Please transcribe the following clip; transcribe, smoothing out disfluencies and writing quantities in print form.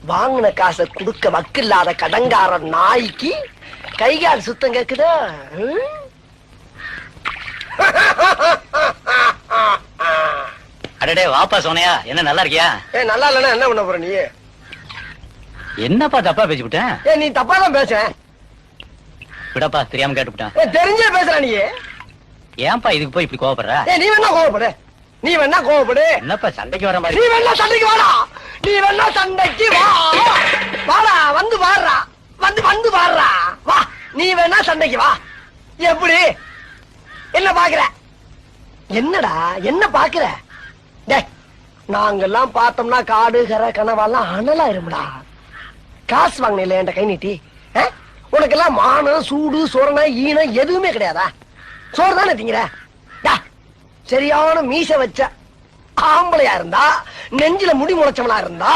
வாங்கின காசை குடுக்க வக்கில்லாத கடங்கார நாய்க்கு கைகால் சுத்தம் கேக்குதா? அடடே வாப்பா சோனையா, என்ன நல்லா இருக்கியா? நல்லா இல்லன்னா என்ன பண்ண போற நீ? என்னப்பா தப்பா பேசிவிட்டேன்? நீ தப்பா தான் பேச. விடப்பா, தெரியாம கேட்டுவிட்டேன். தெரிஞ்சே பேசுற நீ. ஏன்பா இதுக்கு போய் இப்படி கோவப்படுற? நீ வேணா கோவப்படு, நீ வேணா கோவப்படு. என்னப்பா சண்டைக்கு வர மாதிரி? நீ வேணா சண்டைக்கு வாடா, நீ வேணா சண்டைக்கு வா. வாடா, வந்து பாடுறா, வந்து பாடுறா, வா. நீ வேணா சண்டைக்கு வா. எப்படி என்ன பாக்குற? என்னடா என்ன பாக்குற? நாங்கெல்லாம் பார்த்தோம்னா காடு கரை கனவாலாம் அனலா இருமுடா. காசு வாங்கின என் கை நீட்டி. உனக்கெல்லாம் மானம் சூடு சொரணை ஈனம் எதுவுமே கிடையாதா? சோறு தானே திங்கிற? சரியான மீச வச்ச ஆம்பளையா இருந்தா, நெஞ்சில முடி முளைச்சவனா இருந்தா